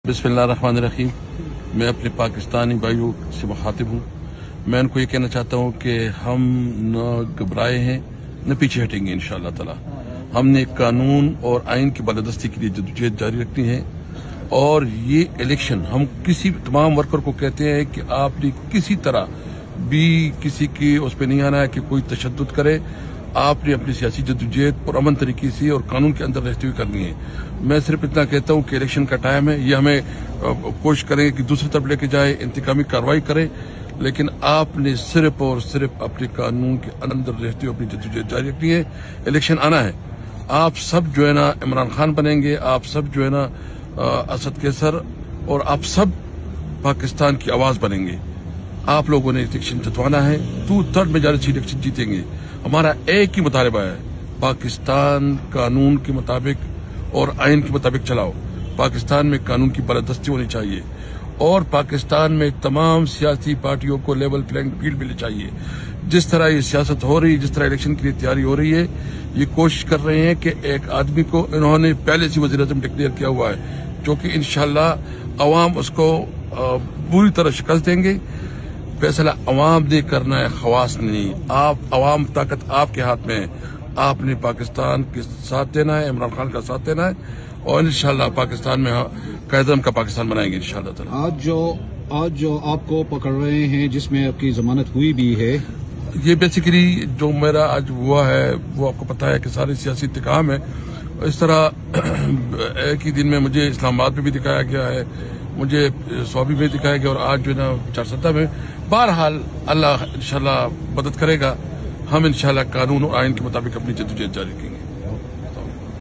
बिस्मिल्लाहिर्रहमानिर्रहीम। मैं अपने पाकिस्तानी भाइयों से मुखातिब हूँ। मैं उनको ये कहना चाहता हूँ कि हम न घबराए हैं न पीछे हटेंगे इंशाअल्लाह ताला। हमने कानून और आइन की बालादस्ती के लिए जद्दोजहद जारी रखनी है और ये इलेक्शन हम किसी तमाम वर्कर को कहते हैं कि आपने किसी तरह भी किसी की उस पर नहीं आना है कि कोई तशद्दुद करे। आपने अपनी सियासी जद्दोजहद पर अमन तरीके से और कानून के अंदर रहते हुए करनी है। मैं सिर्फ इतना कहता हूं कि इलेक्शन का टाइम है, ये हमें कोशिश करेंगे कि दूसरी तरफ लेके जाए, इंतकामी कार्रवाई करें, लेकिन आपने सिर्फ और सिर्फ अपने कानून के अंदर रहते हुए अपनी जद्दोजहद जारी रखनी है। इलेक्शन आना है, आप सब जो है ना इमरान खान बनेंगे, आप सब जो है ना असद कैसर, और आप सब पाकिस्तान की आवाज बनेंगे। आप लोगों ने इलेक्शन जितवाना है, 2/3 मेजॉरिटी से इलेक्शन जीतेंगे। हमारा एक ही मुतालबा है, पाकिस्तान कानून के मुताबिक और आइन के मुताबिक चलाओ। पाकिस्तान में कानून की बालादस्ती होनी चाहिए और पाकिस्तान में तमाम सियासी पार्टियों को लेवल प्लेइंग फील्ड मिलनी चाहिए। जिस तरह ये सियासत हो रही है, जिस तरह इलेक्शन के लिए तैयारी हो रही है, ये कोशिश कर रहे हैं कि एक आदमी को इन्होंने पहले से वज़ीर-ए-आज़म डिक्लेयर किया हुआ है, जो कि इंशाअल्लाह अवाम उसको पूरी तरह शिकस्त देंगे। फैसला अवाम ने करना है, खवास नहीं। आप अवाम ताकत आपके हाथ में है। आपने पाकिस्तान के साथ देना है, इमरान खान का साथ देना है और इंशाअल्लाह पाकिस्तान में कायदम का पाकिस्तान बनाएंगे इंशाअल्लाह ताला। आज जो आपको पकड़ रहे हैं, जिसमें आपकी जमानत हुई भी है, ये बेसिकली जो मेरा आज हुआ है वो आपको पता है कि सारे सियासी इंतकाम है। इस तरह एक ही दिन में मुझे इस्लामाबाद में भी दिखाया गया है, मुझे स्वाबी में दिखाया गया और आज जो है ना चारसदा में। बहरहाल अल्लाह इंशाअल्लाह मदद करेगा। हम इंशाअल्लाह कानून और आइन के मुताबिक अपनी जद्दोजहद जारी रखेंगे।